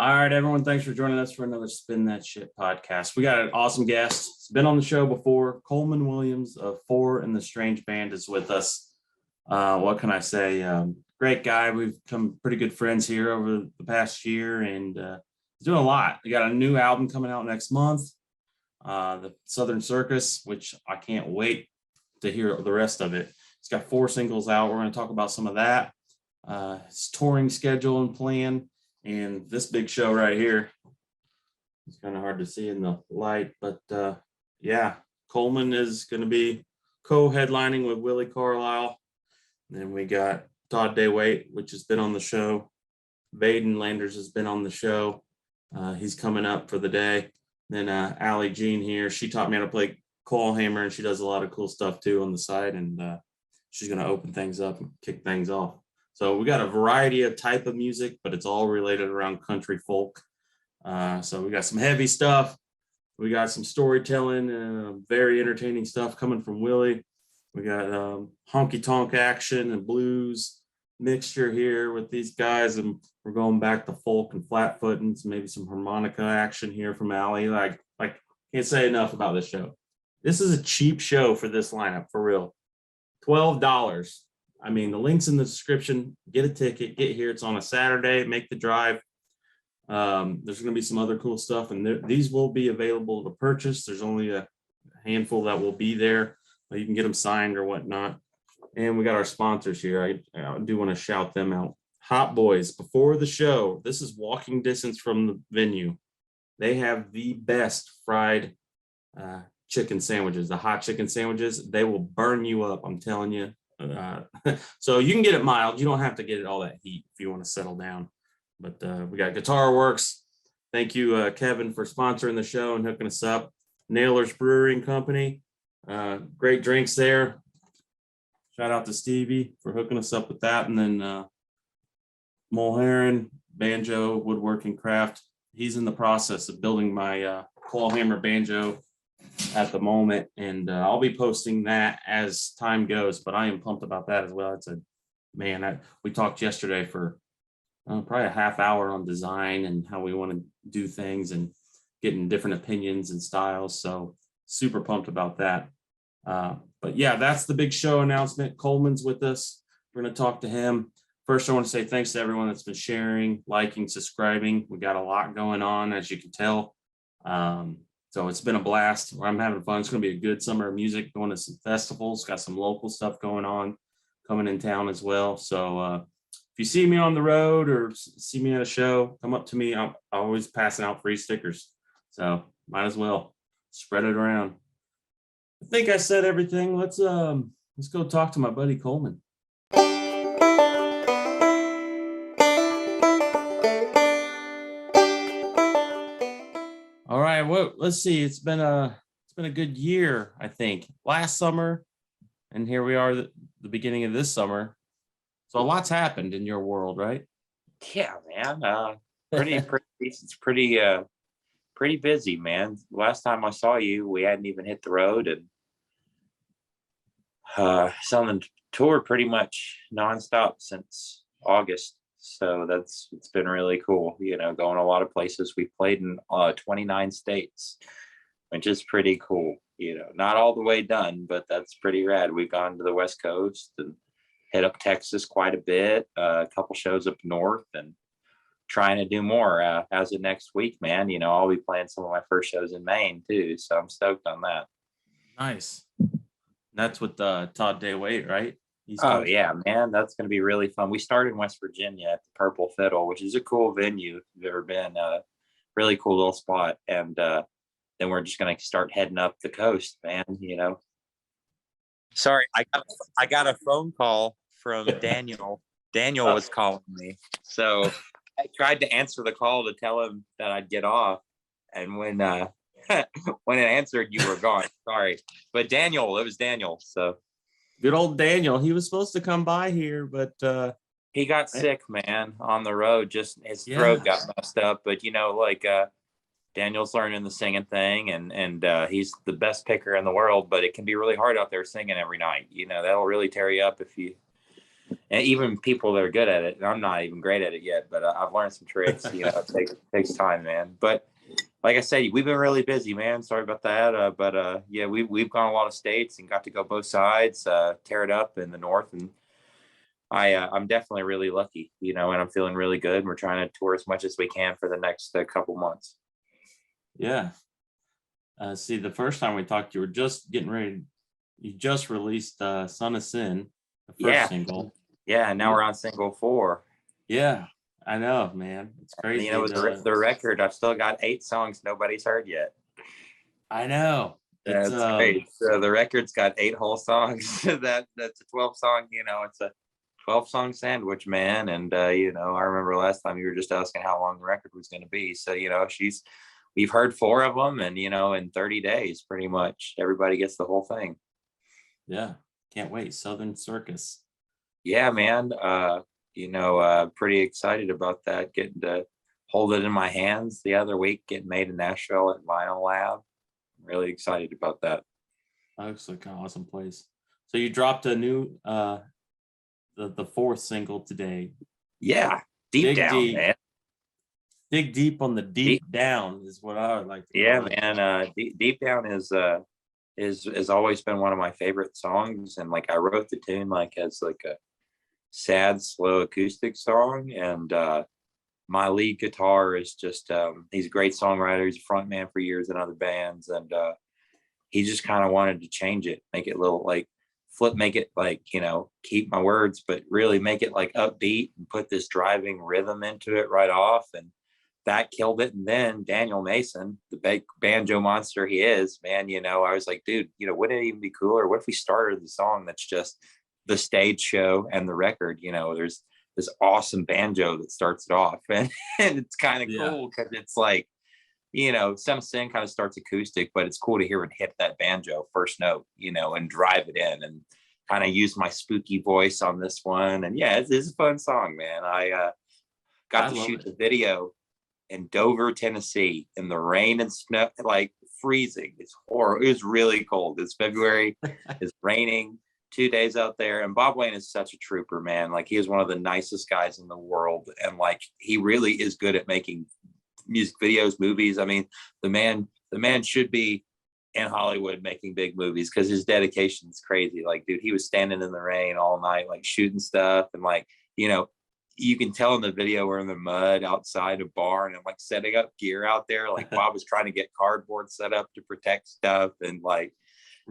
All right, everyone. Thanks for joining us for another Spin That Shit podcast. We got an awesome guest. He's been on the show before. Coleman Williams of IV and the Strange Band is with us. What can I say? Great guy. We've become pretty good friends here over the past year, and he's doing a lot. We got a new album coming out next month, the Southern Circus, which I can't wait to hear the rest of it. He's got 4 singles out. We're going to talk about some of that, his touring schedule and plan. And this big show right here, it's kind of hard to see in the light, but yeah, Coleman is going to be co-headlining with Willie Carlisle. And then we got Todd Day-Waite, which has been on the show. Vaden Landers has been on the show. He's coming up for the day. Then Allie Jean here, she taught me how to play claw hammer, and she does a lot of cool stuff too on the side. And she's going to open things up and kick things off. So we got a variety of type of music, but it's all related around country folk. So we got some heavy stuff. We got some storytelling, very entertaining stuff coming from Willie. We got honky tonk action and blues mixture here with these guys. And we're going back to folk and flatfoot and maybe some harmonica action here from Allie. Like can't say enough about this show. This is a cheap show for this lineup, for real. $12. I mean, the link's in the description. Get a ticket, get here. It's on a Saturday. Make the drive. There's going to be some other cool stuff, and these will be available to purchase. There's only a handful that will be there. You can get them signed or whatnot. And we got our sponsors here. I do want to shout them out. Hot Boys, before the show, this is walking distance from the venue. They have the best fried chicken sandwiches, the hot chicken sandwiches. They will burn you up, I'm telling you. So you can get it mild. You don't have to get it all that heat if you want to settle down. But we got Guitar Works. Thank you, Kevin, for sponsoring the show and hooking us up. Nailers Brewing Company. Great drinks there. Shout out to Stevie for hooking us up with that. And then Mulherron Banjo Woodworking Craft. He's in the process of building my claw hammer banjo at the moment, and I'll be posting that as time goes, but I am pumped about that as well. It's we talked yesterday for probably a half hour on design and how we want to do things and getting different opinions and styles. So super pumped about that. But yeah, that's the big show announcement. Coleman's with us. We're going to talk to him. First, I want to say thanks to everyone that's been sharing, liking, subscribing. We got a lot going on, as you can tell. So it's been a blast. I'm having fun. It's going to be a good summer of music, going to some festivals, got some local stuff going on, coming in town as well. So if you see me on the road or see me at a show, come up to me. I'm always passing out free stickers. So might as well spread it around. I think I said everything. Let's go talk to my buddy Coleman. All right, well, let's see. It's been a good year, I think. Last summer, and here we are, the beginning of this summer. So a lot's happened in your world, right? Yeah, man. It's pretty busy, man. Last time I saw you, we hadn't even hit the road, and on the tour pretty much nonstop since August. So it's been really cool, going a lot of places. We played in 29 states, which is pretty cool. Not all the way done, but that's pretty rad. We've gone to the West Coast and hit up Texas quite a bit, a couple shows up north, and trying to do more as of next week, man. I'll be playing some of my first shows in Maine too, so I'm stoked on that. Nice. That's with Todd Day-Waite, right? Yeah, man, that's going to be really fun. We started in West Virginia at the Purple Fiddle, which is a cool venue if you've ever been. Really cool little spot. And then we're just going to start heading up the coast, man. Sorry, I got a phone call from Daniel. Daniel was calling me, so I tried to answer the call to tell him that I'd get off, and when when it answered, you were gone. Sorry, but it was Daniel. So. Good old Daniel. He was supposed to come by here, but he got sick, man, on the road. Just his throat got messed up. But Daniel's learning the singing thing, and he's the best picker in the world. But it can be really hard out there singing every night. That'll really tear you up if you And even people that are good at it, and I'm not even great at it yet, but I've learned some tricks. It takes time, man. But like I said, we've been really busy, man. Sorry about that. But yeah, we've gone a lot of states and got to go both sides, tear it up in the north, and I'm definitely really lucky, and I'm feeling really good. And we're trying to tour as much as we can for the next couple months. Yeah. See, the first time we talked, you were just getting ready. You just released "Son of Sin," the first single. Yeah, and now we're on single 4. Yeah, I know, man. It's crazy. The record, I've still got 8 songs nobody's heard yet. I know. That's great. So the record's got 8 whole songs. That's a 12-song, it's a 12-song sandwich, man. And I remember last time you were just asking how long the record was going to be. So, we've heard 4 of them, and in 30 days, pretty much everybody gets the whole thing. Yeah, can't wait. Southern Circus. Yeah, man. Pretty excited about that. Getting to hold it in my hands the other week, getting made in Nashville at Vinyl Lab. I'm really excited about that. That looks like an awesome place. So you dropped a new the 4th single today. Yeah, Deep Down, man. Dig deep on the deep down is what I would like to call it. Man. Deep Down is always been one of my favorite songs, and I wrote the tune as a sad, slow acoustic song, and my lead guitar is just he's a great songwriter. He's a front man for years in other bands, and he just kind of wanted to change it, make it a little make it keep my words, but really make it upbeat and put this driving rhythm into it right off, and that killed it. And then Daniel Mason, the big banjo monster he is, man, I was like, dude, wouldn't it even be cooler? What if we started the song that's just the stage show and the record? There's this awesome banjo that starts it off, and it's kind of cool because it's Some Sin kind of starts acoustic, but it's cool to hear it hit that banjo first note, and drive it in, and kind of use my spooky voice on this one. And yeah, it's a fun song, man. I got to shoot the video in Dover, Tennessee, in the rain and snow, freezing. It's horrible. It was really cold. It's February. It's raining. 2 days out there, and Bob Wayne is such a trooper, man. He is one of the nicest guys in the world, and he really is good at making music videos, movies. I mean, the man should be in Hollywood making big movies because his dedication is crazy. Dude, he was standing in the rain all night, shooting stuff, and you can tell in the video we're in the mud outside a barn and setting up gear out there. Bob was trying to get cardboard set up to protect stuff, and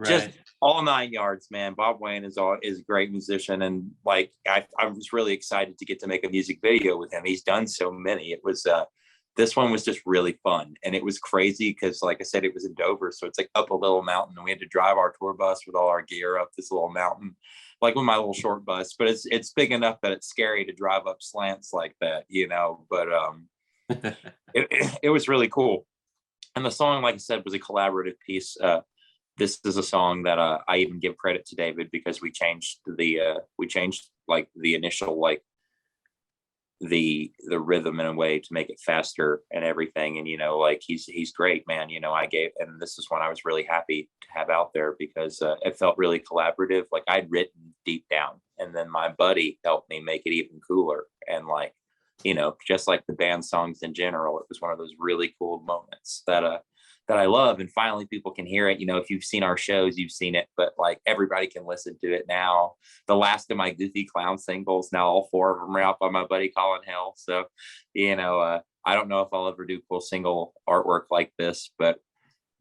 just all 9 yards, man. Bob Wayne is a great musician, and I was really excited to get to make a music video with him. He's done so many. It was this one was just really fun, and it was crazy because, like I said, it was in Dover, so it's up a little mountain, and we had to drive our tour bus with all our gear up this little mountain, with my little short bus. But it's big enough that it's scary to drive up slants like that, But it was really cool, and the song, like I said, was a collaborative piece. This is a song that I even give credit to David, because we changed the initial the rhythm in a way to make it faster and everything. And he's great, man. And this is one I was really happy to have out there because it felt really collaborative. I'd written Deep Down, and then my buddy helped me make it even cooler. And just like the band songs in general, it was one of those really cool moments that I love. And finally people can hear it. If you've seen our shows, you've seen it, but everybody can listen to it now. The last of my Goofy Clown singles, now all 4 of them are out by my buddy Colin Hill. So, I don't know if I'll ever do cool single artwork like this, but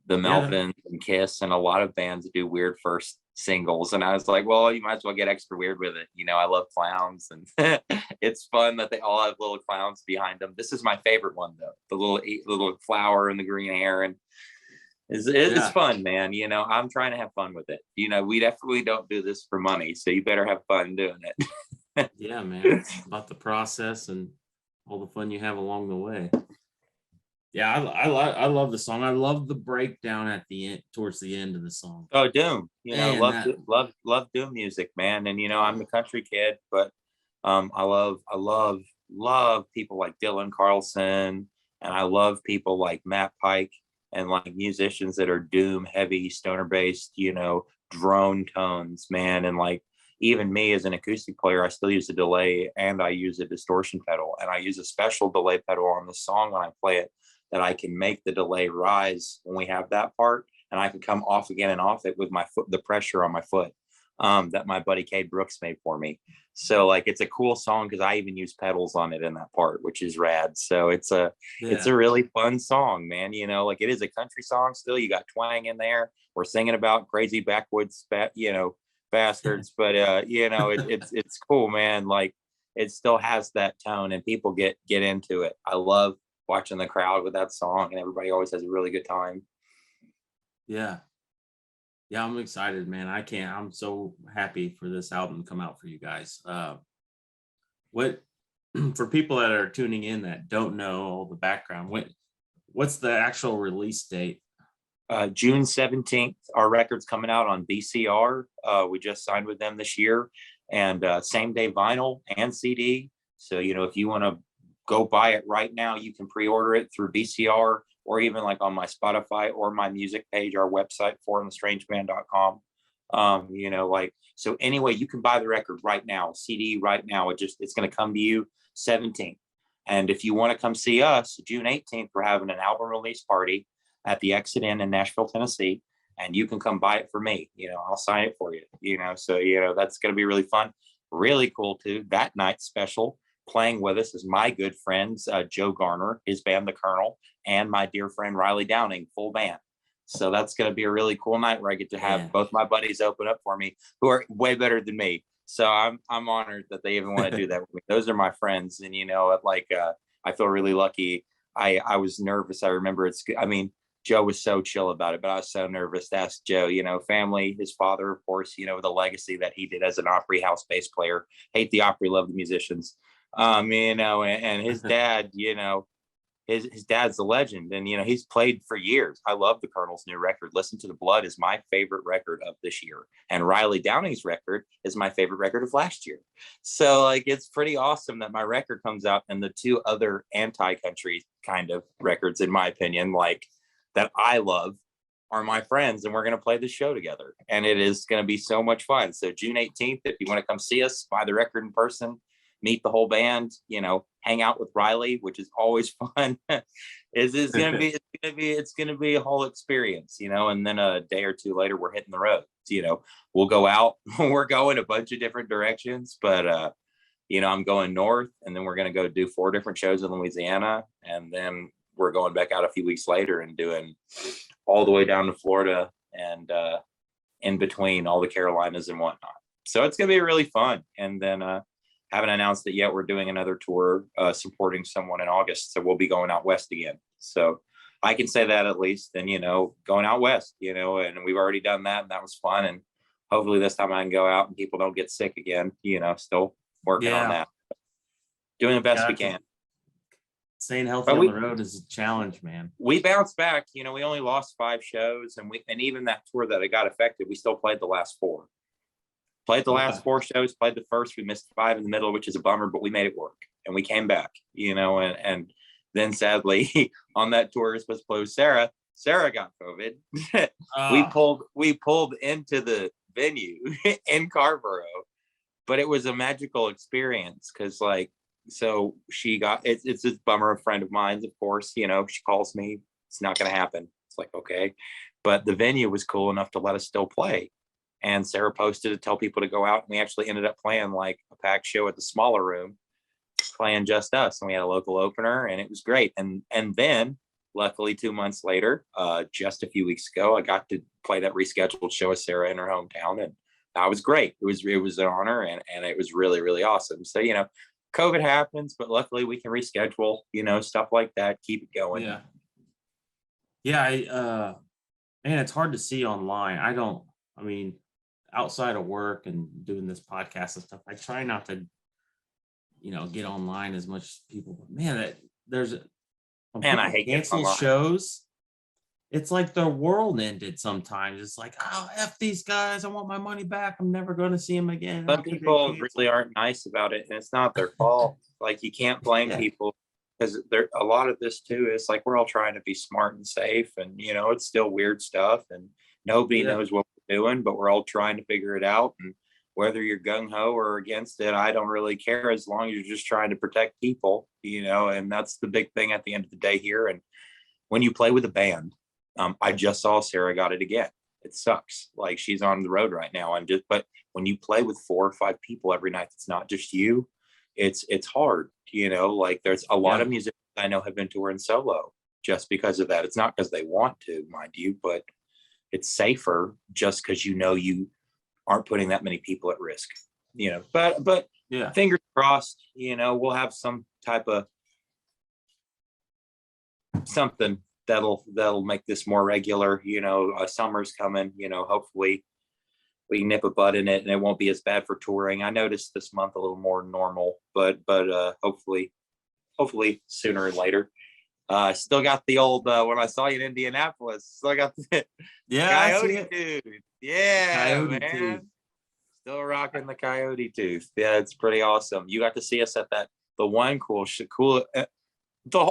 the Melvins and Kiss and a lot of bands do weird first singles. And I was like, well, you might as well get extra weird with it. I love clowns, and it's fun that they all have little clowns behind them. This is my favorite one though. The little flower and the green hair, and it's fun, man. I'm trying to have fun with it. We definitely don't do this for money, so you better have fun doing it. Yeah, man. It's about the process and all the fun you have along the way. Yeah, I love the song. I love the breakdown at the end, towards the end of the song. Oh, Doom! Love Doom music, man. And I'm a country kid, but I love people like Dylan Carlson, and I love people like Matt Pike, and musicians that are Doom heavy, stoner based, drone tones, man. And even me as an acoustic player, I still use a delay and I use a distortion pedal, and I use a special delay pedal on the song when I play it that I can make the delay rise when we have that part, and I can come off again and off it with my foot, the pressure on my foot, that my buddy Cade Brooks made for me. So like it's a cool song because I even use pedals on it in that part, which is rad. So it's a really fun song, man. You know, like it is a country song still. You got twang in there. We're singing about crazy backwoods, bastards, but it's cool, man. Like it still has that tone, and people get into it. I love watching the crowd with that song, and everybody always has a really good time. Yeah. Yeah, I'm excited, man. I'm so happy for this album to come out for you guys. What for people that are tuning in that don't know all the background, what's the actual release date? June 17th, our record's coming out on BCR. We just signed with them this year, and same day vinyl and CD. So, if you want to go buy it right now, you can pre-order it through BCR, or even like on my Spotify or my music page, our website, fourandthestrangeband.com. So anyway, you can buy the record right now, CD right now. It's going to come to you 17th. And if you want to come see us, June 18th, we're having an album release party at the Exit Inn in Nashville, Tennessee. And you can come buy it for me. I'll sign it for you, so, that's going to be really fun. Really cool too. That night special, playing with us is my good friends, Joe Garner, his band, The Colonel, and my dear friend, Riley Downing, full band. So that's going to be a really cool night where I get to have both my buddies open up for me, who are way better than me. So I'm honored that they even want to do that with me. Those are my friends. And, I feel really lucky. I was nervous. I remember Joe was so chill about it, but I was so nervous to ask Joe, family, his father, of course, the legacy that he did as an Opry House bass player. Hate the Opry, love the musicians. And his dad, his dad's a legend, and he's played for years. I love the Colonel's new record. Listen to the Blood is my favorite record of this year, and Riley Downing's record is my favorite record of last year. So like it's pretty awesome that my record comes out, and the two other anti-country kind of records, in my opinion, like that I love, are my friends, and we're going to play the show together, and it is going to be so much fun. So June 18th, if you want to come see us, buy the record in person, meet the whole band, hang out with Riley, which is always fun. It's gonna be a whole experience, and then a day or two later we're hitting the road. We'll go out. We're going a bunch of different directions, but I'm going north, and then we're gonna go do 4 different shows in Louisiana, and then we're going back out a few weeks later and doing all the way down to Florida and in between all the Carolinas and whatnot. So it's gonna be really fun. And then haven't announced it yet. We're doing another tour supporting someone in August. So we'll be going out west again. So I can say that at least. And, going out west, and we've already done that. And that was fun. And hopefully this time I can go out and people don't get sick again, still working on that. Doing the best we can. Staying healthy on the road is a challenge, man. We bounced back. We only lost 5 shows. And even that tour that I got affected, we still played the last 4. Played the last 4 shows, played the first. We missed 5 in the middle, which is a bummer, but we made it work. And we came back, and then sadly on that tour we were supposed to play with Sarah got COVID. We pulled into the venue in Carborough, but it was a magical experience because so she got it's a bummer. A friend of mine's, of course, she calls me. It's not going to happen. It's like, okay, but the venue was cool enough to let us still play. And Sarah posted to tell people to go out. And we actually ended up playing like a packed show at the smaller room, playing just us. And we had a local opener, and it was great. And then luckily 2 months later, just a few weeks ago, I got to play that rescheduled show with Sarah in her hometown. And that was great. It was an honor, and it was really, really awesome. So, COVID happens, but luckily we can reschedule, stuff like that, keep it going. Yeah. Man, it's hard to see online. Outside of work and doing this podcast and stuff, I try not to, get online as much as people. But man, I hate cancel shows. It's like the world ended sometimes. It's like, oh, F these guys. I want my money back. I'm never going to see them again. Some people really aren't nice about it, and it's not their fault. Like, you can't blame people, because a lot of this too is like we're all trying to be smart and safe, and it's still weird stuff, and nobody knows what we're doing, but we're all trying to figure it out. And whether you're gung-ho or against it, I don't really care as long as you're just trying to protect people, and that's the big thing at the end of the day here. And when you play with a band, I just saw Sarah got it again. It sucks. Like, she's on the road right now, but when you play with 4 or 5 people every night, it's not just you. It's hard, like there's a lot of musicians I know have been touring solo just because of that. It's not because they want to, mind you, but it's safer just because you aren't putting that many people at risk, but Yeah. fingers crossed, we'll have some type of something that'll make this more regular. Summer's coming, hopefully we can nip a butt in it and it won't be as bad for touring. I noticed this month a little more normal, but hopefully sooner and later. Still got the old when I saw you in Indianapolis, still got the coyote tooth. Yeah, Coyote man. tooth. Still rocking the coyote tooth. Yeah, it's pretty awesome. You got to see us at the one cool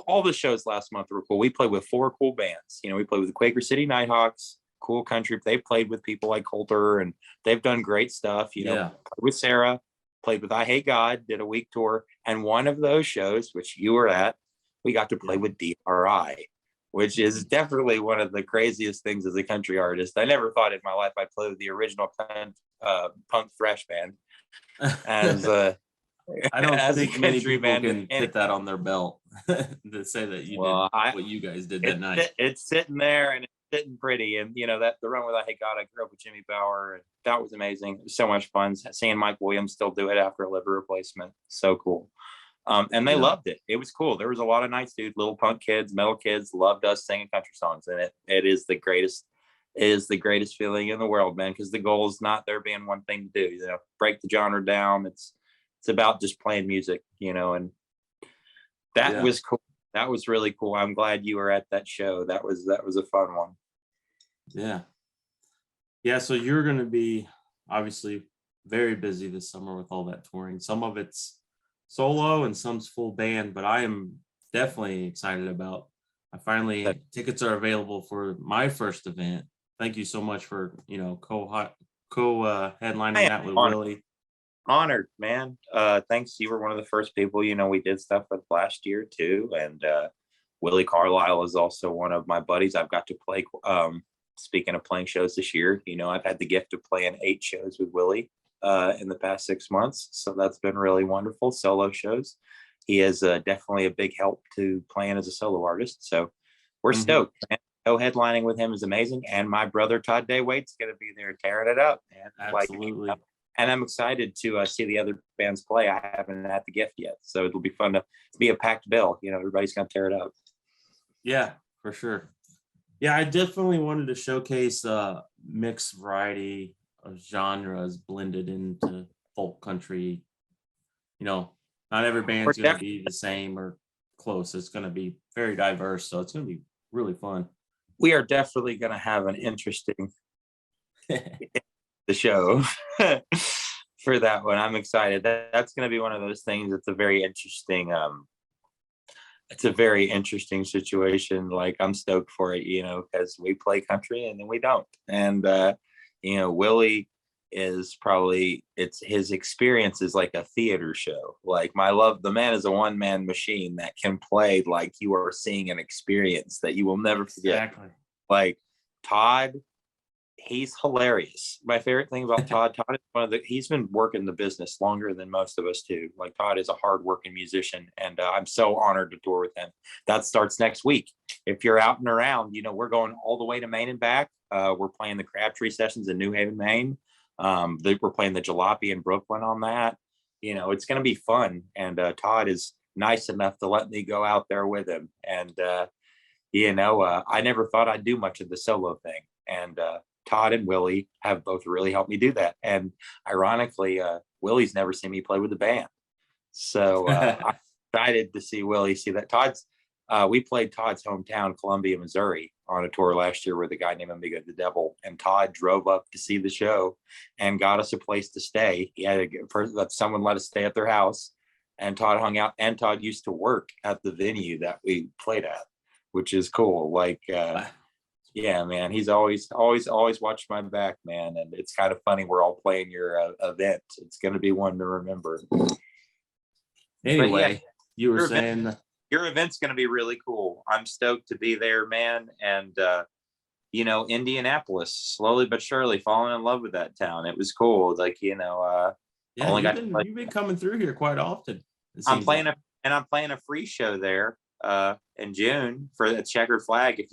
all the shows last month were cool. We played with 4 cool bands. We played with the Quaker City Nighthawks, cool country. They played with people like Coulter, and they've done great stuff. With Sarah, played with I Hate God, did a week tour, and one of those shows, which you were at, we got to play with DRI, which is definitely one of the craziest things as a country artist. I never thought in my life I'd play with the original punk thrash band as I don't as think a many country people band. can get that on their belt to say that you did what you guys did that night. It's sitting there and it's sitting pretty, and that the run with I Hate God, I grew up with Jimmy Bauer, and that was amazing. It was so much fun seeing Mike Williams still do it after a liver replacement. So cool. And they loved it. It was cool. There was a lot of nights, dude. Little punk kids, metal kids loved us singing country songs, and it is the greatest. It is the greatest feeling in the world, man. Because the goal is not there being one thing to do. Break the genre down. It's about just playing music, and that was cool. That was really cool. I'm glad you were at that show. That was a fun one. Yeah. So you're going to be obviously very busy this summer with all that touring. Some of it's solo and some's full band, but I am definitely excited about. Tickets are available for my first event. Thank you so much for headlining that with Willie. Honored, man. Thanks. You were one of the first people we did stuff with last year too, and Willie Carlisle is also one of my buddies. I've got to play. Speaking of playing shows this year, I've had the gift of playing 8 shows with Willie in the past 6 months, so that's been really wonderful. Solo shows. He is definitely a big help to playing as a solo artist. So we're stoked, man. Co-headlining with him is amazing, and my brother Todd Daywaite's going to be there tearing it up, man. Absolutely. And I'm excited to see the other bands play. I haven't had the gift yet, so it'll be fun to be a packed bill. Everybody's going to tear it up. Yeah, for sure. Yeah, I definitely wanted to showcase a mixed variety of genres blended into folk country. Not every band's going to be the same or close. It's going to be very diverse, so it's going to be really fun. We are definitely going to have an interesting the show for that one. I'm excited. That's going to be one of those things. It's a very interesting situation. Like, I'm stoked for it, because we play country and then we don't. And Willie is probably, his experience is like a theater show. Like, the man is a one-man machine that can play like you are seeing an experience that you will never forget. Exactly. Like Todd, he's hilarious. My favorite thing about Todd is he's been working the business longer than most of us do. Like, Todd is a hardworking musician, and I'm so honored to tour with him. That starts next week. If you're out and around, we're going all the way to Maine and back. We're playing the Crabtree sessions in New Haven, Maine. We're playing the Jalopy in Brooklyn on that. It's going to be fun. And Todd is nice enough to let me go out there with him. And, I never thought I'd do much of the solo thing. And Todd and Willie have both really helped me do that. And ironically, Willie's never seen me play with the band. So I'm excited to see Willie see that. We played Todd's hometown, Columbia, Missouri, on a tour last year with a guy named Amigo the Devil, and Todd drove up to see the show and got us a place to stay. He had someone let us stay at their house, and Todd hung out. And Todd used to work at the venue that we played at, which is cool. Like, Yeah, man. He's always watched my back, man. And it's kind of funny. We're all playing your event. It's going to be one to remember. But yeah, Anyway, you were your saying your event's going to be really cool. I'm stoked to be there, man. And Indianapolis, slowly but surely falling in love with that town. It was cool. Like, yeah, only got you've been coming through here quite often. It I'm seems playing like. I'm playing a free show there in June for the Checkered Flag. If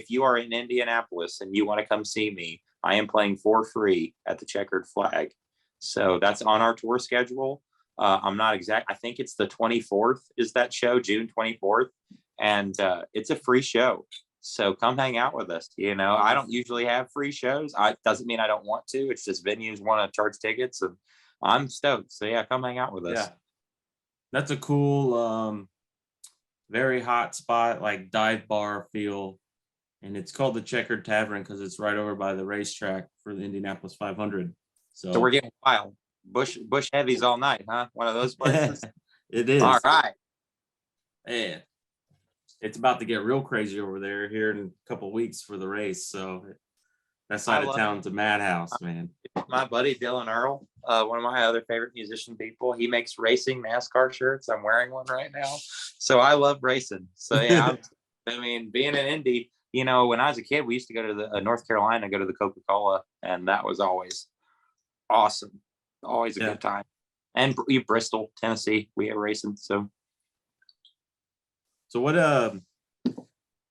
you are in Indianapolis and you want to come see me, I am playing for free at the Checkered Flag. So that's on our tour schedule. I'm not exact. I think it's the 24th is that show, June 24th. And it's a free show. So come hang out with us. I don't usually have free shows. Doesn't mean I don't want to. It's just venues want to charge tickets, and I'm stoked. So yeah, come hang out with us. Yeah, that's a cool, very hot spot, like dive bar feel. And it's called the Checkered Tavern because it's right over by the racetrack for the Indianapolis 500. So we're getting wild. Bush heavies all night, huh? One of those places. It is. All right. Man, it's about to get real crazy over there here in a couple of weeks for the race. So that side of town's a madhouse, man. My buddy Dylan Earl, one of my other favorite musician people, he makes racing NASCAR shirts. I'm wearing one right now. So I love racing. So yeah, being in Indy, when I was a kid, we used to go to the North Carolina, go to the Coca-Cola, and that was always awesome. Always a good time. And Bristol, Tennessee, we have racing. So what,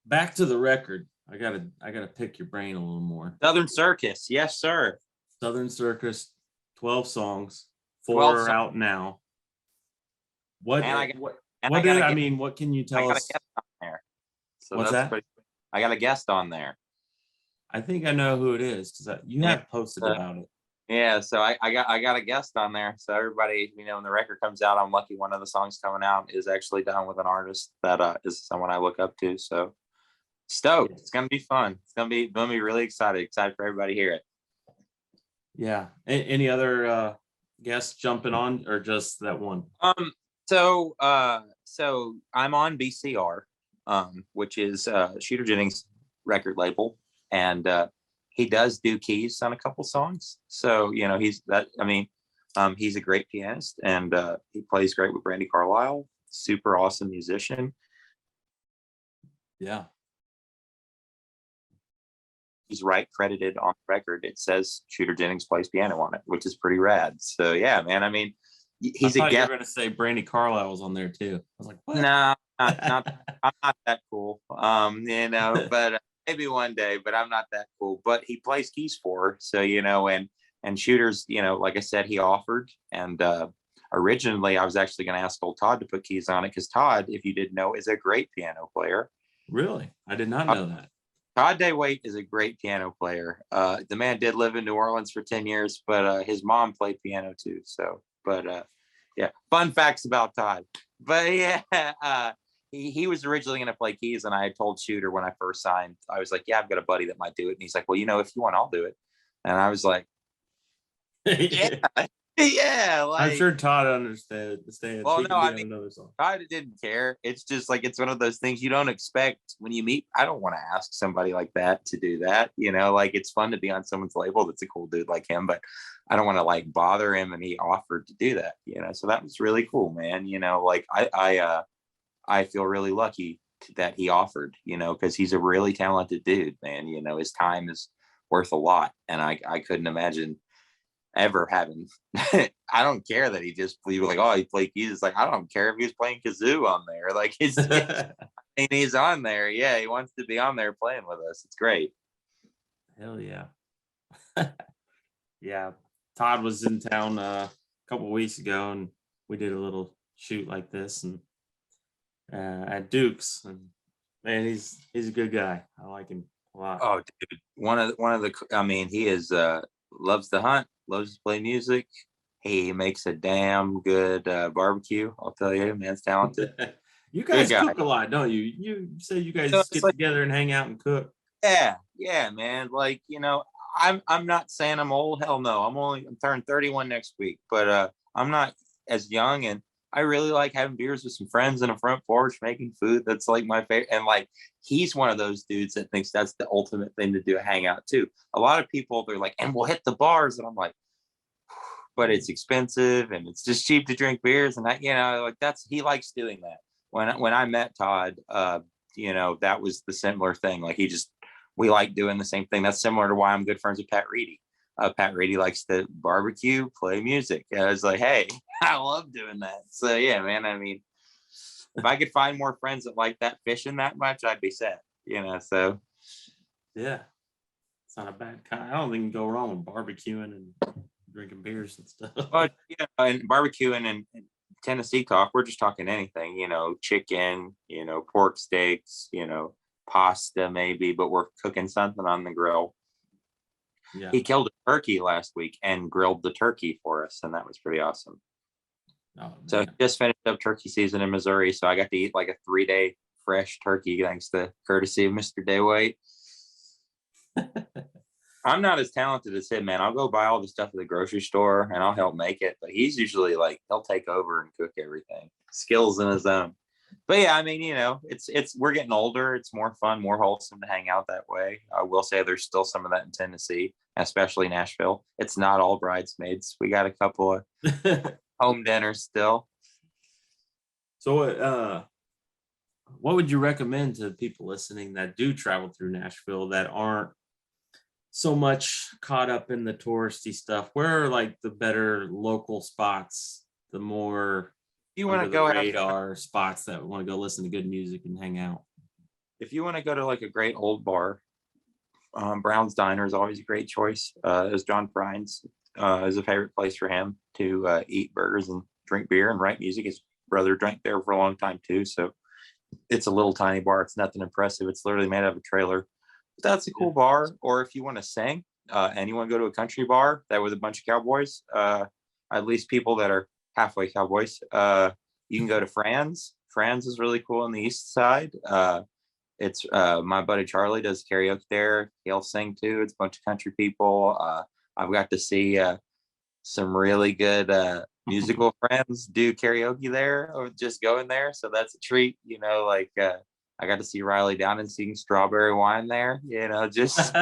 back to the record. I gotta pick your brain a little more. Southern Circus, yes, sir. Southern Circus, 12 songs, 4 are out now. What can you tell us? There. So what's that? I got a guest on there. I think I know who it is because you have posted about it. Yeah, so I got a guest on there. So everybody, when the record comes out, I'm lucky one of the songs coming out is actually done with an artist that is someone I look up to. So stoked. It's gonna be fun. It's gonna be really excited for everybody to hear it. Yeah. Any other guests jumping on, or just that one? So I'm on BCR, which is Shooter Jennings' record label, and he does do keys on a couple songs. So he's a great pianist, and he plays great with Brandy Carlisle. Super awesome musician. Yeah. He's credited on the record. It says Shooter Jennings plays piano on it, which is pretty rad. So yeah, man. I mean, he's a guest. You were going to say Brandy Carlisle was on there too. I was like, what? No, not I'm not that cool. But maybe one day. But I'm not that cool. But he plays keys for her. So and Shooter's, like I said, he offered. And originally, I was actually going to ask old Todd to put keys on it because Todd, if you didn't know, is a great piano player. Really, I did not know that. Todd Day-Waite is a great piano player. The man did live in New Orleans for 10 years, but his mom played piano too. So, yeah, fun facts about Todd. But yeah, he was originally going to play keys, and I had told Shooter when I first signed, I was like, yeah, I've got a buddy that might do it. And he's like, well, if you want, I'll do it. And I was like, yeah. Yeah, I'm sure Todd understood. Well, no, I mean, another song. Todd didn't care. It's just like it's one of those things you don't expect when you meet. I don't want to ask somebody like that to do that. Like it's fun to be on someone's label that's a cool dude like him, but I don't want to like bother him. And he offered to do that. So that was really cool, man. Like I feel really lucky that he offered. Because he's a really talented dude, man. His time is worth a lot, and I couldn't imagine ever having I don't care that he was like, oh, he played keys. It's like, I don't care if he was playing kazoo on there. Like and he's on there. Yeah, he wants to be on there playing with us. It's great. Hell yeah. Yeah. Todd was in town a couple of weeks ago, and we did a little shoot like this and at Duke's, and man, he's a good guy. I like him a lot. Oh, dude. One of the he is loves to hunt, loves to play music. He makes a damn good barbecue. I'll tell you, man's talented. You guys cook a lot, don't you? You say you guys get together and hang out and cook. Yeah, man. Like, I'm not saying I'm old. Hell no. I'm turning 31 next week, but I'm not as young, and I really like having beers with some friends in a front porch, making food. That's like my favorite. And like, he's one of those dudes that thinks that's the ultimate thing to do, hang out too. A lot of people, they're like, and we'll hit the bars. And I'm like, but it's expensive and it's just cheap to drink beers. And that, like he likes doing that. When I met Todd, that was the similar thing. Like we like doing the same thing. That's similar to why I'm good friends with Pat Reedy. Pat Reedy likes to barbecue, play music. And I was like, hey, I love doing that. So yeah, man. I mean, if I could find more friends that like that fishing that much, I'd be set. So yeah, it's not a bad kind. I don't think you can go wrong with barbecuing and drinking beers and stuff. But and barbecuing and Tennessee talk, we're just talking anything, chicken, pork steaks, pasta maybe, but we're cooking something on the grill. Yeah. He killed a turkey last week and grilled the turkey for us, and that was pretty awesome. Oh, so just finished up turkey season in Missouri, so I got to eat like a 3-day fresh turkey thanks to courtesy of Mr. Daywhite. I'm not as talented as him, man. I'll go buy all the stuff at the grocery store and I'll help make it, but he's usually like he'll take over and cook everything. Skills in his own. But yeah, I mean, it's we're getting older. It's more fun, more wholesome to hang out that way. I will say there's still some of that in Tennessee, especially Nashville. It's not all bridesmaids. We got a couple of home dinners still. So what would you recommend to people listening that do travel through Nashville that aren't so much caught up in the touristy stuff? Where are like the better local spots, the more you want to go radar spots that want to go listen to good music and hang out? If you want to go to like a great old bar, Brown's Diner is always a great choice. As John Prines is a favorite place for him to eat burgers and drink beer and write music. His brother drank there for a long time too. So it's a little tiny bar. It's nothing impressive. It's literally made out of a trailer. But that's a cool bar. Or if you want to sing and you want to go to a country bar that with a bunch of cowboys, at least people that are halfway cowboys, you can go to Franz. Franz is really cool on the east side. It's my buddy Charlie does karaoke there. He'll sing too. It's a bunch of country people. I've got to see some really good musical friends do karaoke there or just go in there. So that's a treat, I got to see Riley Down and sing Strawberry Wine there, just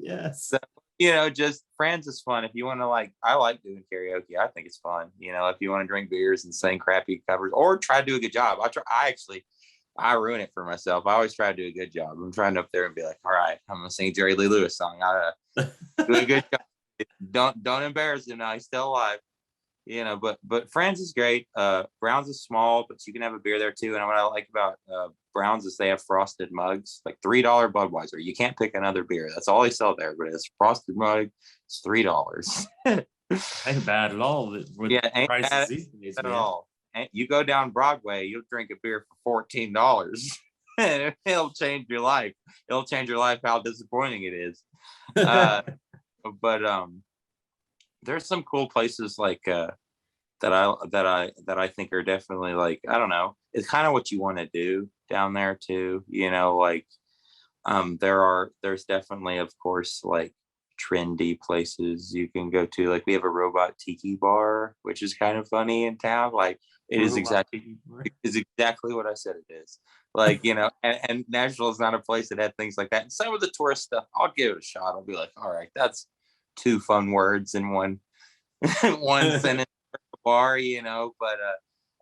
yes. So, just Franz is fun. If you want to I like doing karaoke. I think it's fun. If you want to drink beers and sing crappy covers or try to do a good job. I ruin it for myself. I always try to do a good job. I'm trying to up there and be like, all right, I'm gonna sing Jerry Lee Lewis song. I do a good job. Don't embarrass him now. He's still alive. But Franz is great. Brown's is small, but you can have a beer there too. And what I like about Brown's is they have frosted mugs, like $3 Budweiser. You can't pick another beer. That's all they sell there. But it's frosted mug. It's $3. Ain't bad at all. With ain't prices bad these days, at man. all. And you go down Broadway, you'll drink a beer for $14. And it'll change your life. It'll change your life how disappointing it is. But there's some cool places like that I think are definitely I don't know. It's kind of what you want to do down there too. There's definitely, of course, trendy places you can go to. Like we have a robot tiki bar, which is kind of funny in town. It is exactly what I said it is. And Nashville is not a place that had things like that. And some of the tourist stuff, I'll give it a shot. I'll be like, all right, that's 2 fun words in one sentence bar, but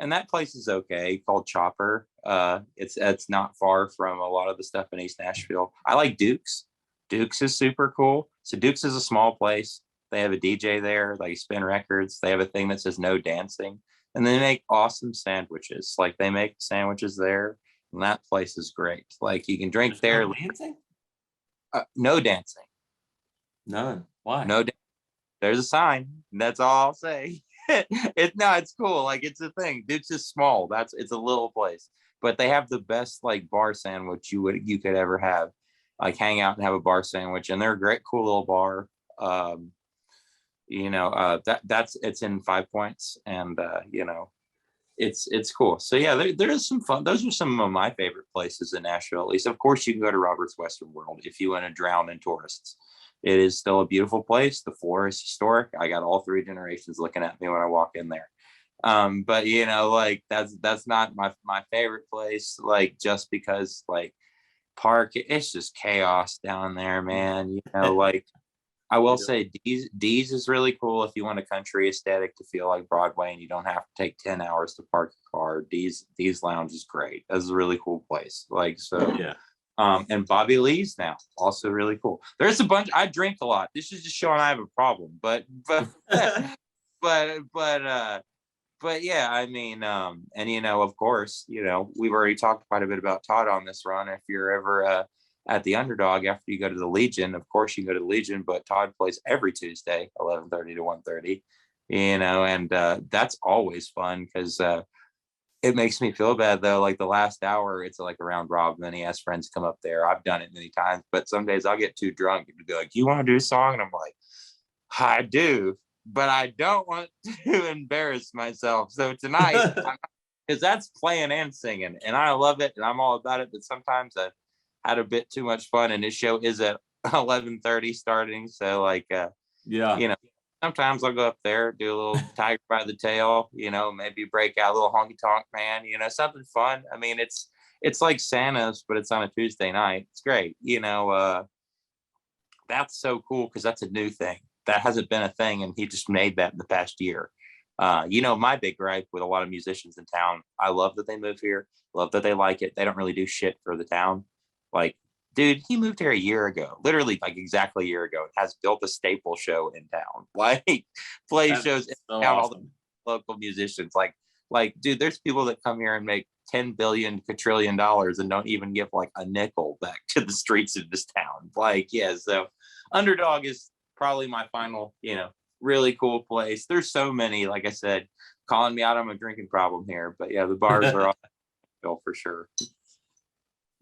and that place is okay, called Chopper. It's not far from a lot of the stuff in East Nashville. I like Duke's. Duke's is super cool. So Duke's is a small place. They have a DJ there, spin records. They have a thing that says no dancing. And they make awesome sandwiches. They make sandwiches there. And that place is great. You can drink there. No dancing? No dancing. None. Why? No dancing. There's a sign. That's all I'll say. It's cool. It's a thing. Duke's is small. It's a little place. But they have the best bar sandwich you could ever have. Hang out and have a bar sandwich. And they're a great, cool little bar. It's in 5 Points, and it's cool. So yeah, there's some fun. Those are some of my favorite places in Nashville. At least, of course, you can go to Robert's Western World if you want to drown in tourists. It is still a beautiful place. The floor is historic. I got all 3 generations looking at me when I walk in there. But like that's not my favorite place, like just because like park, it's just chaos down there, man. Like I will say D's is really cool if you want a country aesthetic to feel like Broadway and you don't have to take 10 hours to park your car. D's Lounge is great. That's a really cool place. Like so Yeah. And Bobby Lee's now also really cool. There's a bunch. I drink a lot. This is just showing I have a problem. But yeah, I mean, and of course, we've already talked quite a bit about Todd on this run. If you're ever at the Underdog after you go to the Legion, of course you can go to the Legion, but Todd plays every Tuesday, 11:30 to 1:30. And that's always fun because it makes me feel bad though. Like the last hour, it's like a round robin, and he has friends come up there. I've done it many times, but some days I'll get too drunk and be like, "You want to do a song?" And I'm like, "I do, but I don't want to embarrass myself." So tonight, because that's playing and singing, and I love it, and I'm all about it. But sometimes I had a bit too much fun, and this show is at 11:30 starting. So like, Yeah. sometimes I'll go up there, do a little tiger by the tail, maybe break out a little honky tonk man, something fun. I mean, it's like Santa's, but it's on a Tuesday night. It's great. That's so cool because that's a new thing. That hasn't been a thing, and he just made that in the past year. My big gripe with a lot of musicians in town, I love that they move here, love that they like it. They don't really do shit for the town. Like, dude, he moved here a year ago, literally like exactly a year ago, and has built a staple show in town. Like, play shows in so town, awesome. all the local musicians. Like, dude, there's people that come here and make 10 billion quadrillion dollars and don't even give like a nickel back to the streets of this town. Like, yeah, so Underdog is probably my final, really cool place. There's so many, like I said, calling me out on my drinking problem here, but yeah, the bars are all for sure.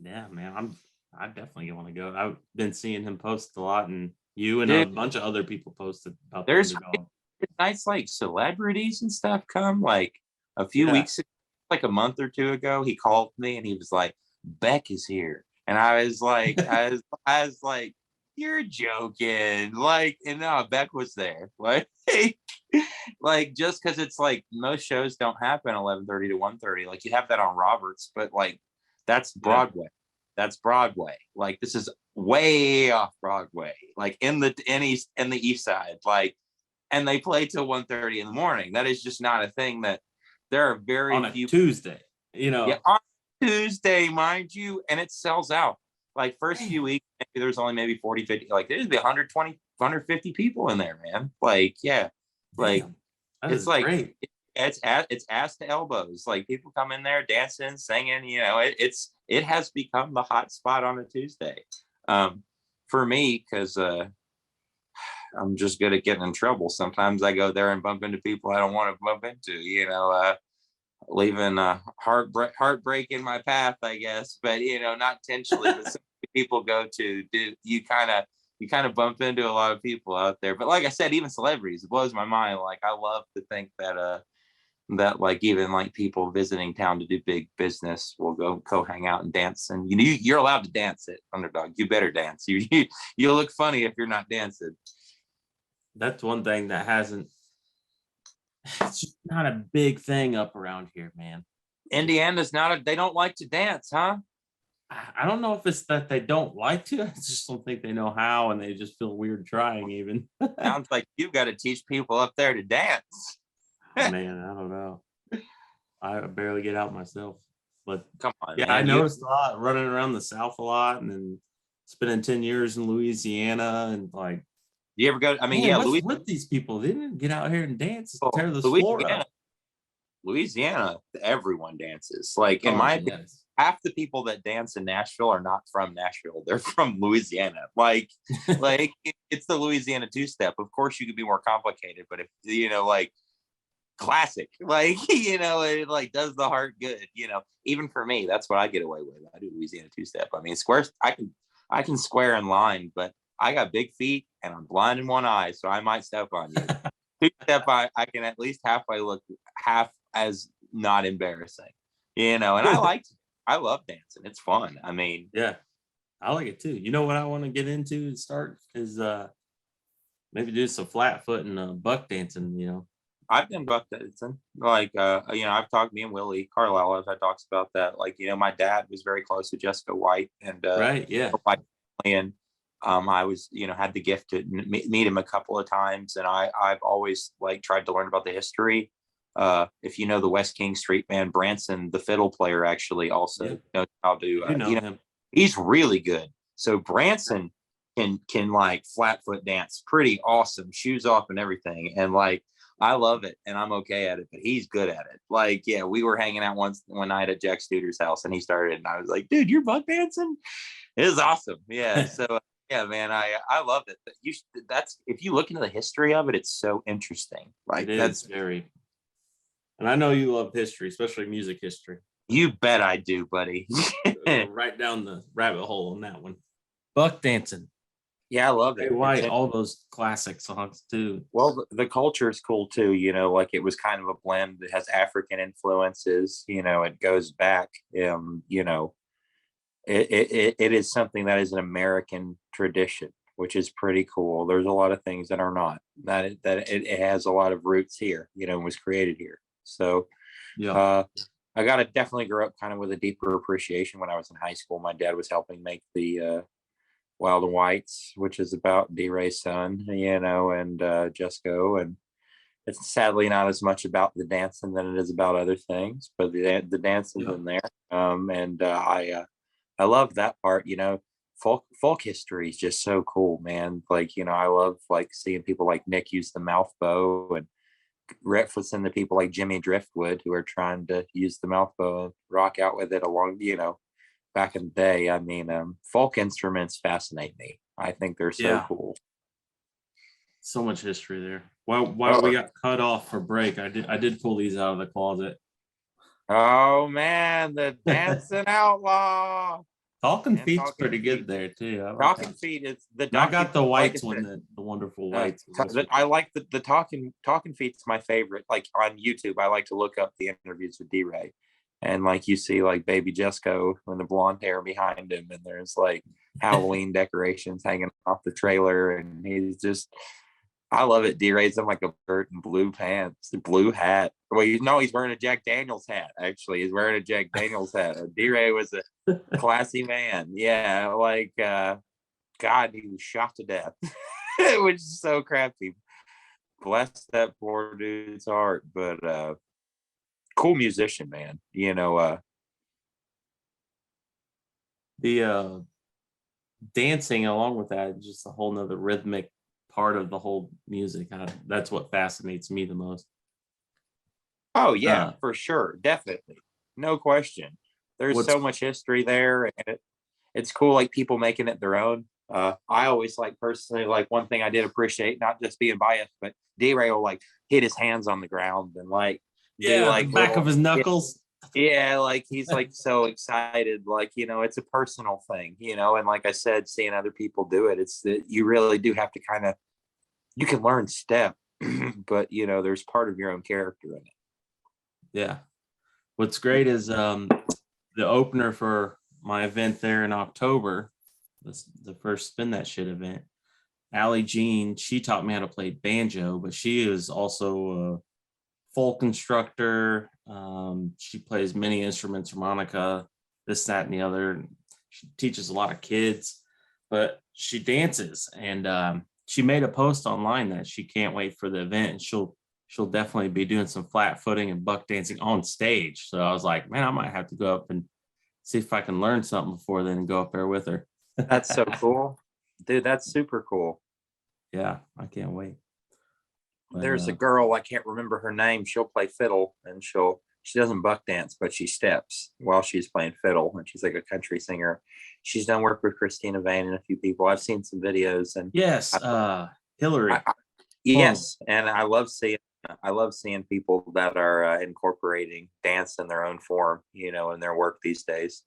Yeah, man, I definitely want to go. I've been seeing him post a lot, and you and Dude, a bunch of other people posted about the there's Underdog. nights like celebrities and stuff come. Like a few Yeah. weeks ago, like a month or two ago, he called me and he was like, "Beck is here," and I was like, I was like, "You're joking!" Like, and no, Beck was there. Like just because it's like most shows don't happen 11:30 to 1:30. Like you have that on Roberts, but like that's Yeah. Broadway. That's Broadway. Like this is way off Broadway. Like in the East Side. Like, and they play till 1:30 in the morning. That is just not a thing. That there are very On a few. Tuesday, Yeah, on Tuesday, mind you, and it sells out. Like first few weeks, maybe there's only maybe 40, 50, like there's be 120, 150 people in there, man. Like, yeah, like damn, that it's is like great. it's ass to elbows. Like people come in there dancing, singing. It has become the hot spot on a Tuesday. For me, because I'm just good at getting in trouble. Sometimes I go there and bump into people I don't want to bump into. Leaving heartbreak in my path, I guess, but not intentionally. But some people go to do you kind of bump into a lot of people out there. But like I said, even celebrities, it blows my mind. Like I love to think that like even like people visiting town to do big business will go hang out and dance. And you're allowed to dance at Underdog. You better dance. You look funny if you're not dancing. That's one thing that hasn't. It's just not a big thing up around here, man. Indiana's they don't like to dance, huh? I don't know if it's that they don't like to. I just don't think they know how, and they just feel weird trying. Even Sounds like you've got to teach people up there to dance. man, I don't know. I barely get out myself, but Come on, yeah, man. I noticed a lot running around the South a lot, and then spending 10 years in Louisiana, and like, You ever go? I mean, man, yeah, what's with these people? They didn't get out here and dance, tear this floor up. Louisiana, everyone dances. Like in Oh, my opinion, yes. half the people that dance in Nashville are not from Nashville. They're from Louisiana. Like it's the Louisiana two-step. Of course, you could be more complicated, but if like classic, like it like does the heart good. Even for me, that's what I get away with. I do Louisiana two-step. I mean, squares. I can square in line, but I got big feet and I'm blind in one eye, so I might step on you. Two-step, I can at least halfway look half as not embarrassing, and I love dancing. It's fun. I mean, Yeah, I like it too. You know what I want to get into and start is maybe do some flatfoot and buck dancing. I've done buck dancing. Like, I've talked, me and Willie Carlisle have had talks about that. Like, my dad was very close to Jessica White and Right. Yeah. and I was, had the gift to meet him a couple of times, and I've always like tried to learn about the history. If you know the West King Street band, Branson, the fiddle player, actually also knows how to. You know him. He's really good. So Branson can like flatfoot dance, pretty awesome, shoes off and everything, and like I love it, and I'm okay at it, but he's good at it. Like, yeah, we were hanging out one night at Jack Studer's house, and he started, and I was like, dude, you're buck dancing? It is awesome. Yeah. So yeah, man, I love it. That's if you look into the history of it, it's so interesting. Like that's very. And I know you love history, especially music history. You bet I do, buddy. Right down the rabbit hole on that one. Buck dancing. Yeah, I love it. White, all those classic songs too. Well, the culture is cool too. Like it was kind of a blend that has African influences. It goes back. It is something that is an American tradition, which is pretty cool. There's a lot of things that are not. That it has a lot of roots here. Was created here. So, yeah. I got to definitely grow up kind of with a deeper appreciation when I was in high school. My dad was helping make the Wild and Whites, which is about D. Ray's son, and Jesco. And it's sadly not as much about the dancing than it is about other things, but the dancing's in there. I love that part. Folk history is just so cool, man. Like, I love like seeing people like Nick use the mouth bow and referencing the people like Jimmy Driftwood who are trying to use the mouth bow and rock out with it along, back in the day. I mean, folk instruments fascinate me. I think they're so cool. So much history there. While we got cut off for break, I did pull these out of the closet. Oh man, the Dancing Outlaw. Talking Feet's pretty good there too. Talking Feet is the. I got the Whites one, the wonderful Whites. I like the Talking Feet's my favorite. Like on YouTube, I like to look up the interviews with D. Ray, and like you see like baby Jesco and the blonde hair behind him, and there's like Halloween decorations hanging off the trailer, and he's just. I love it. D. Ray's in like a shirt and blue pants, the blue hat. Well, he's wearing a Jack Daniels hat. Actually, he's wearing a Jack Daniels hat. D. Ray was a classy man. Yeah, like God, he was shot to death, which is so crappy. Bless that poor dude's heart, but cool musician, man. The dancing along with that, just a whole nother rhythmic part of the whole music. That's what fascinates me the most. Oh yeah, for sure, definitely, no question. There's so much history there, and it's cool. Like people making it their own. I always like personally, like one thing I did appreciate, not just being biased, but D. Ray will like hit his hands on the ground and like do like the back of his knuckles. Yeah, like he's like so excited, like it's a personal thing, and like I said, seeing other people do it, it's that you really do have to kind of, you can learn step, but there's part of your own character in it. Yeah, what's great is the opener for my event there in October, the first Spin That Shit event. Allie Jean, she taught me how to play banjo, but she is also a folk instructor. She plays many instruments, harmonica, this, that, and the other. She teaches a lot of kids, but she dances. And she made a post online that she can't wait for the event, and she'll definitely be doing some flat footing and buck dancing on stage. So I was like, man, I might have to go up and see if I can learn something before then and go up there with her. That's so cool, dude. That's super cool. Yeah, I can't wait. But, there's a girl, I can't remember her name. She'll play fiddle, and she doesn't buck dance, but she steps while she's playing fiddle, and she's like a country singer. She's done work with Christina Vane and a few people. I've seen some videos, and yes, Hillary. Yes, and I love seeing people that are incorporating dance in their own form, in their work these days.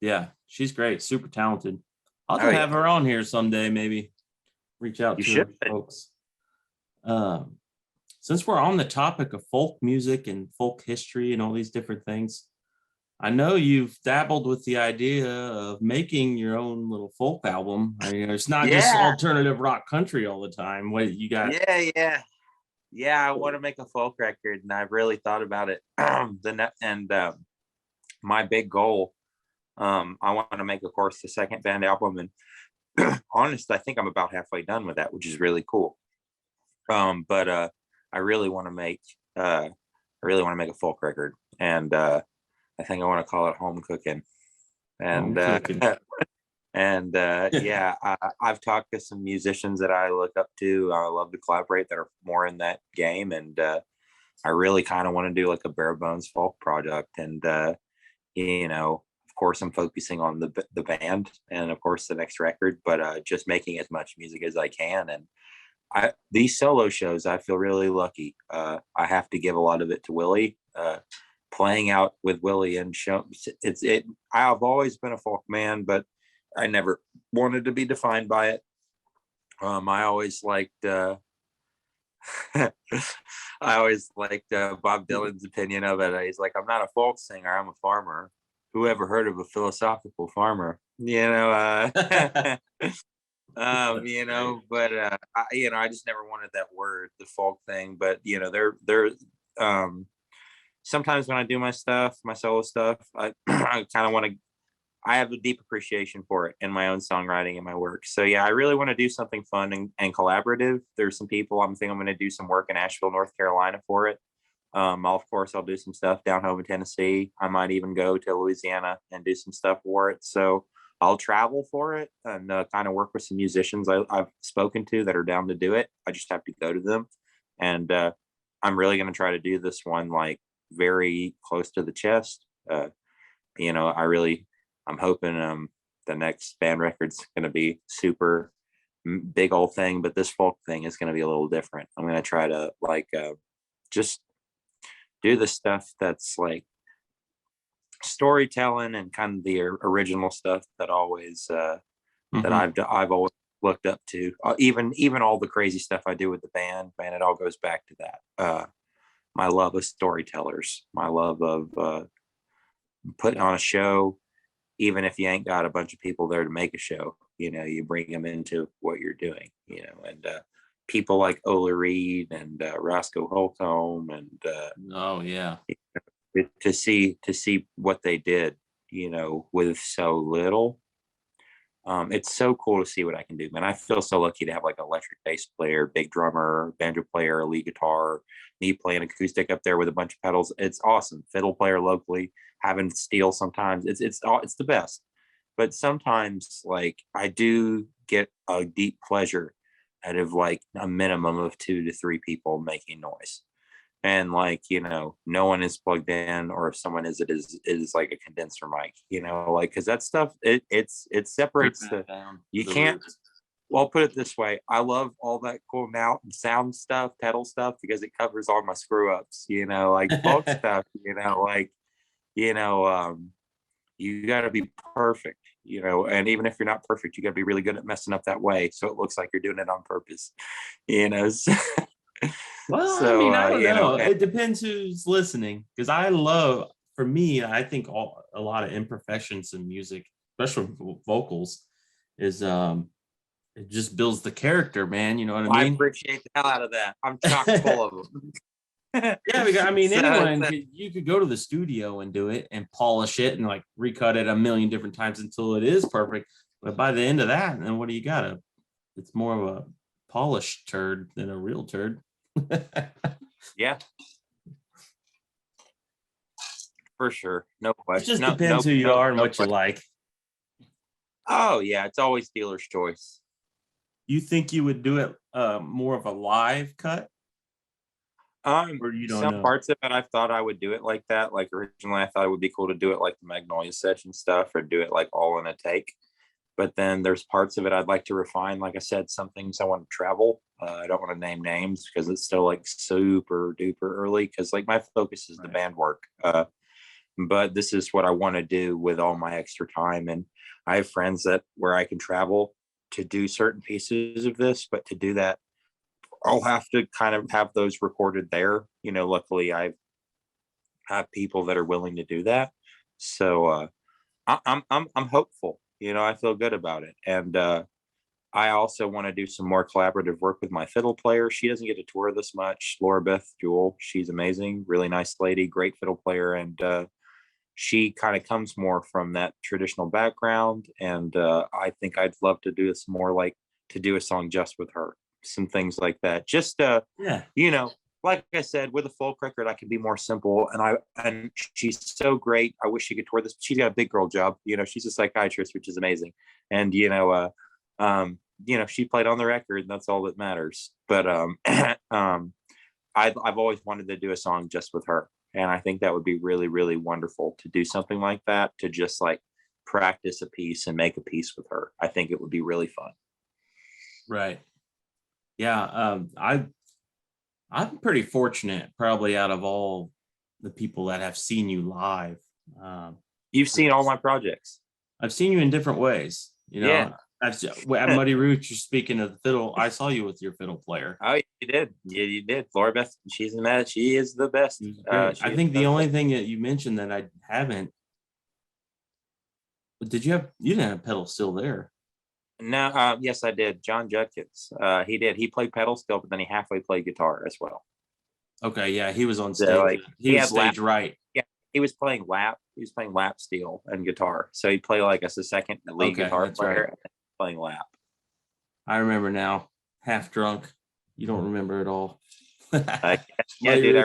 Yeah, she's great, super talented. I'll have her on here someday, maybe. Reach out to her folks. Since we're on the topic of folk music and folk history and all these different things, I know you've dabbled with the idea of making your own little folk album. I mean, it's not just alternative rock country all the time. What you got? Yeah. Yeah, I want to make a folk record, and I've really thought about it. My big goal, I want to make, of course, the second band album, and honest, I think I'm about halfway done with that, which is really cool. But I really want to make, a folk record, and I think I want to call it Home Cooking. Home And cooking. yeah, I've talked to some musicians that I look up to. I love to collaborate that are more in that game, and I really kind of want to do like a bare bones folk project. And of course, I'm focusing on the band, and of course the next record, but just making as much music as I can. And these solo shows, I feel really lucky. I have to give a lot of it to Willie. Playing out with Willie and show it. I've always been a folk man, but I never wanted to be defined by it. I always liked I always liked Bob Dylan's opinion of it. He's like, I'm not a folk singer, I'm a farmer. Who ever heard of a philosophical farmer? But I just never wanted that word, the folk thing. But they're sometimes when I do my stuff, my solo stuff, I I kind of want to. I have a deep appreciation for it in my own songwriting and my work. So yeah, I really want to do something fun and collaborative. There's some people I'm going to do some work in Nashville, North Carolina for it. I'll do some stuff down home in Tennessee. I might even go to Louisiana and do some stuff for it. So I'll travel for it and kind of work with some musicians I've spoken to that are down to do it. I just have to go to them, and I'm really going to try to do this one like very close to the chest. I'm hoping the next band record's going to be super big old thing, but this folk thing is going to be a little different. I'm going to try to just do the stuff that's like storytelling and kind of the original stuff that always that I've always looked up to. Even all the crazy stuff I do with the band, man, it all goes back to that. My love of storytellers, my love of putting on a show, even if you ain't got a bunch of people there to make a show. You bring them into what you're doing. And people like Ola Reed and Roscoe Holcomb and Oh yeah. to see what they did, with so little. It's so cool to see what I can do, man. I feel so lucky to have like an electric bass player, big drummer, banjo player, a lead guitar, me playing acoustic up there with a bunch of pedals. It's awesome. Fiddle player locally, having steel sometimes. It's the best. But sometimes like I do get a deep pleasure out of like a minimum of 2 to 3 people making noise. And like, no one is plugged in, or if someone is, it is like a condenser mic, because that stuff, it separates you can't, well, I'll put it this way. I love all that cool out and sound stuff, pedal stuff, because it covers all my screw ups, like folk stuff, you got to be perfect, and even if you're not perfect, you got to be really good at messing up that way. So it looks like you're doing it on purpose, so, Well, I mean, I don't know. It depends who's listening. Because for me, I think a lot of imperfections in music, especially vocals, is it just builds the character, man. You know what I mean? I appreciate the hell out of that. I'm chock full of them. Yeah, because, I mean, you could go to the studio and do it and polish it and like recut it a million different times until it is perfect. But by the end of that, then what do you got? It's more of a polished turd than a real turd. Yeah, for sure. No question. It just depends who you are and what you like. Oh yeah, it's always dealer's choice. You think you would do it more of a live cut? Or you don't know? Parts of it I thought I would do it like that. Like originally I thought it would be cool to do it like the Magnolia session stuff, or do it like all in a take. But then there's parts of it I'd like to refine. Like I said, some things I want to travel. I don't want to name names because it's still like super duper early, because like my focus is the band work. But this is what I want to do with all my extra time. And I have friends where I can travel to do certain pieces of this, but to do that, I'll have to kind of have those recorded there. Luckily I have people that are willing to do that. So I'm hopeful. I feel good about it. And I also want to do some more collaborative work with my fiddle player. She doesn't get to tour this much. Laura Beth Jewell, she's amazing, really nice lady, great fiddle player, and she kind of comes more from that traditional background. And I think I'd love to do some more, like to do a song just with her, some things like that. Just Yeah. you know, like I said, with a folk record, I can be more simple. And she's so great. I wish she could tour this. She's got a big girl job. She's a psychiatrist, which is amazing. And she played on the record, and that's all that matters. But I've always wanted to do a song just with her, and I think that would be really, really wonderful to do something like that, to just like practice a piece and make a piece with her. I think it would be really fun. Right. Yeah. I'm pretty fortunate, probably out of all the people that have seen you live. You've seen all my projects. I've seen you in different ways. Yeah. At Muddy Roots, you're speaking of the fiddle. I saw you with your fiddle player. Oh, you did. Yeah, you did. Laura Beth, she's in that. She is the best. I think the only thing that you mentioned that I haven't. You didn't have pedal steel there? No, yes, I did. John Judkins. He did. He played pedal steel, but then he halfway played guitar as well. Okay, yeah, he was on stage. So, like, he was stage right. Yeah, he was playing lap. He was playing lap steel and guitar. So he'd play like as a second lead guitar player, and playing lap. I remember now. Half drunk. You don't remember at all. Yeah, dude.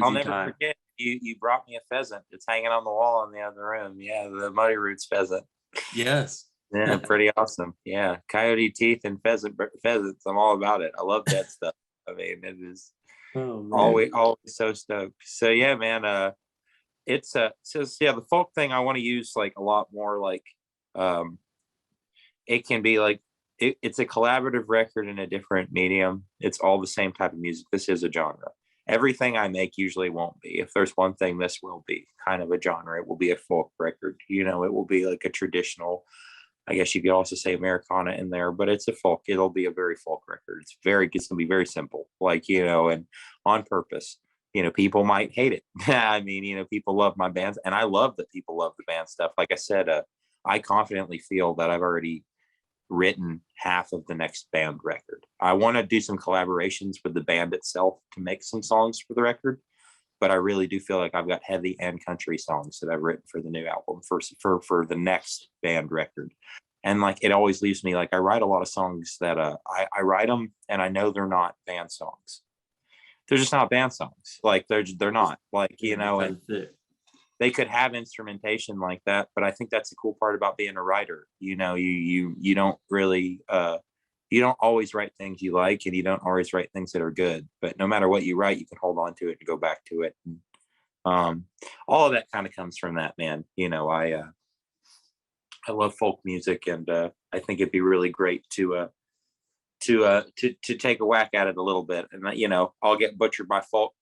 I'll never forget. You brought me a pheasant. It's hanging on the wall in the other room. Yeah, the Muddy Roots pheasant. Yes. Yeah, pretty awesome. Yeah, coyote teeth and pheasants. I'm all about it. I love that stuff. I mean, it is always so stoked. So yeah, man. It's the folk thing. I want to use like a lot more. Like, it can be like it's a collaborative record in a different medium. It's all the same type of music. This is a genre. Everything I make usually won't be. If there's one thing, this will be kind of a genre. It will be a folk record. It will be like a traditional. I guess you could also say Americana in there, but it's a folk. It'll be a very folk record. It's going to be very simple, and on purpose. People might hate it. I mean, people love my bands, and I love that people love the band stuff. Like I said, I confidently feel that I've already written half of the next band record. I want to do some collaborations with the band itself to make some songs for the record, but I really do feel like I've got heavy and country songs that I've written for the new album for the next band record. And like, it always leaves me like, I write a lot of songs that I write them and I know they're not band songs. They're just not band songs. Like they're not like, and they could have instrumentation like that, but I think that's the cool part about being a writer. You don't really, you don't always write things you like, and you don't always write things that are good, but no matter what you write, you can hold on to it and go back to it. And, all of that kind of comes from that, man. I love folk music, and I think it'd be really great to take a whack at it a little bit. And I'll get butchered by folk.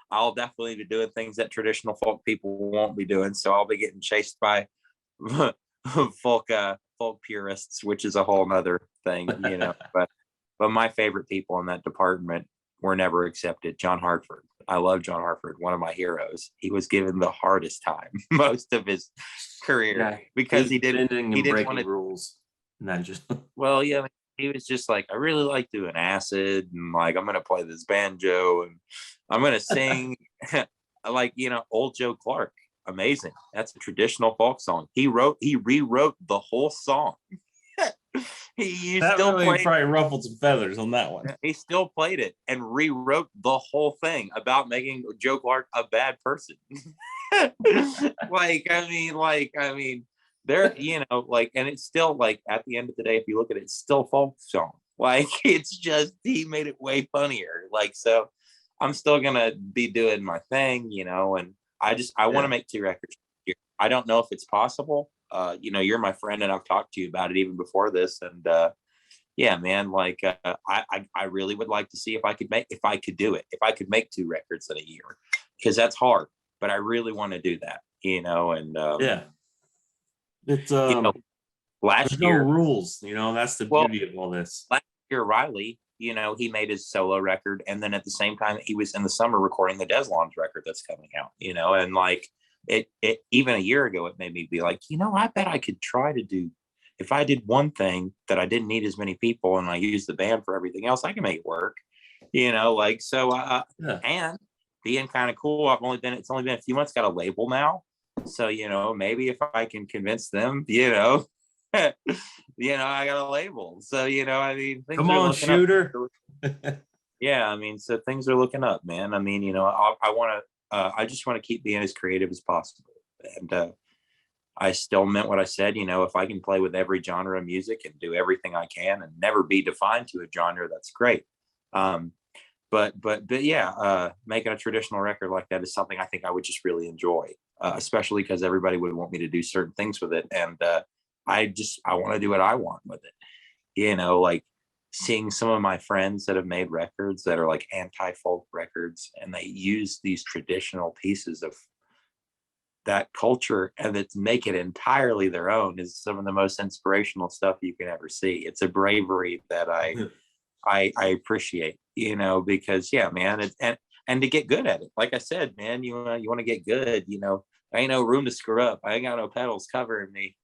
I'll definitely be doing things that traditional folk people won't be doing. So I'll be getting chased by folk purists, which is a whole nother thing, but my favorite people in that department were never accepted. John Hartford. I love John Hartford, one of my heroes. He was given the hardest time most of his career because he didn't want to rules. Not just well, yeah. He was just like, I really like doing acid, and like, I'm gonna play this banjo, and I'm gonna sing like, old Joe Clark. Amazing. That's a traditional folk song. He rewrote the whole song. Probably ruffled some feathers on that one. He still played it and rewrote the whole thing about making Joe Clark a bad person. I mean, there, and it's still like, at the end of the day, if you look at it, it's still a folk song. Like, it's just, he made it way funnier. Like, so I'm still gonna be doing my thing, and I want to make 2 records. I don't know if it's possible. You're my friend, and I've talked to you about it even before this. And yeah, man, like I really would like to see if I could do it, if I could make 2 records in a year, because that's hard. But I really want to do that, and yeah, it's last year, no rules. That's the beauty of all this. Last year, Riley, he made his solo record, and then at the same time, he was in the summer recording the Deslons record that's coming out. And like it even a year ago, it made me be like, I bet I could try to do if I did one thing that I didn't need as many people and I used the band for everything else, I can make it work. Like, so, Yeah. and being kind of cool, it's only been a few months, got a label now. So, maybe if I can convince them, I got a label. So, I mean, things Come are on, looking up. shooter. Yeah, I mean, so things are looking up, man. I mean, I just want to keep being as creative as possible. And I still meant what I said, if I can play with every genre of music and do everything I can and never be defined to a genre, that's great. But yeah, making a traditional record like that is something I think I would just really enjoy, especially because everybody would want me to do certain things with it. And I want to do what I want with it, like seeing some of my friends that have made records that are like anti-folk records, and they use these traditional pieces of that culture and that make it entirely their own is some of the most inspirational stuff you can ever see. It's a bravery that I appreciate, because yeah, man, and to get good at it. Like I said, man, you want to get good, I ain't no room to screw up. I ain't got no pedals covering me.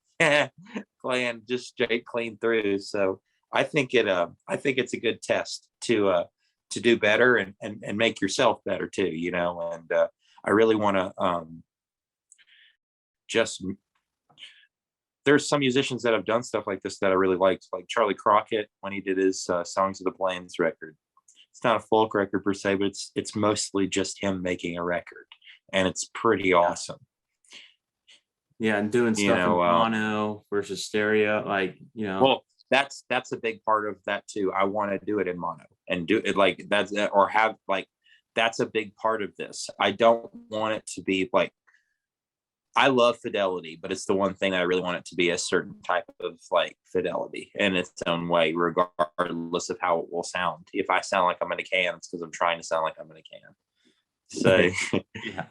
Playing just straight clean through. So I think it's a good test to do better and make yourself better too, and I really want to just there's some musicians that have done stuff like this that I really liked, like Charlie Crockett when he did his Songs of the Plains record. It's not a folk record per se, but it's mostly just him making a record, and it's pretty awesome. Yeah, and doing stuff in mono versus stereo, like Well, that's a big part of that too. I want to do it in mono and do it like that's or have like that's a big part of this. I don't want it to be like, I love fidelity, but it's the one thing that I really want it to be a certain type of like fidelity in its own way, regardless of how it will sound. If I sound like I'm in a can, it's because I'm trying to sound like I'm in a can. So, yeah,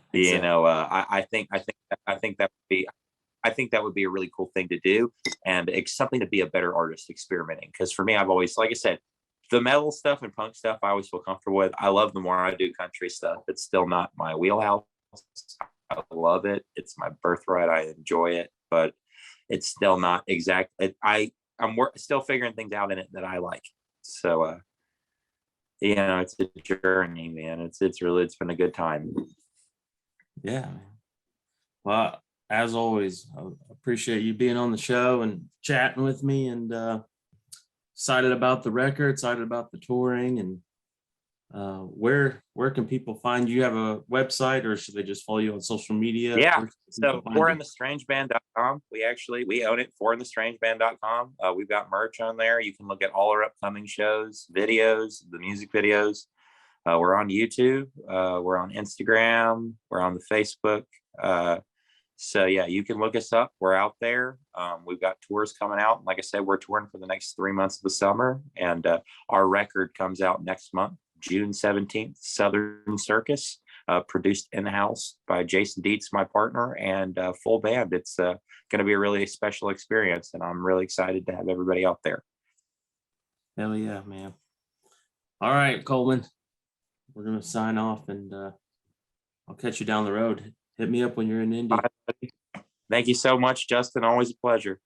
I think that would be a really cool thing to do, and it's something to be a better artist experimenting. Because for me, I've always, like I said, the metal stuff and punk stuff I always feel comfortable with. I love the more I do country stuff. It's still not my wheelhouse. I love it. It's my birthright. I enjoy it, but it's still not exactly. I'm still figuring things out in it that I like. So, it's a journey, man. It's been a good time. Yeah, man. Well, as always, I appreciate you being on the show and chatting with me, and excited about the record, excited about the touring, and where can people find you? You have a website, or should they just follow you on social media? Yeah, so fourinthestrangeband.com. We own it, fourinthestrangeband.com. We've got merch on there. You can look at all our upcoming shows, videos, the music videos. We're on YouTube, we're on Instagram, we're on the Facebook. So yeah, you can look us up. We're out there. We've got tours coming out. Like I said, we're touring for the next 3 months of the summer, and our record comes out next month, June 17th, Southern Circus, produced in-house by Jason Dietz, my partner, and full band. It's going to be a really special experience, and I'm really excited to have everybody out there. Hell yeah, man. All right, Coleman, we're going to sign off, and I'll catch you down the road. Hit me up when you're in Indy. Thank you so much, Justin. Always a pleasure.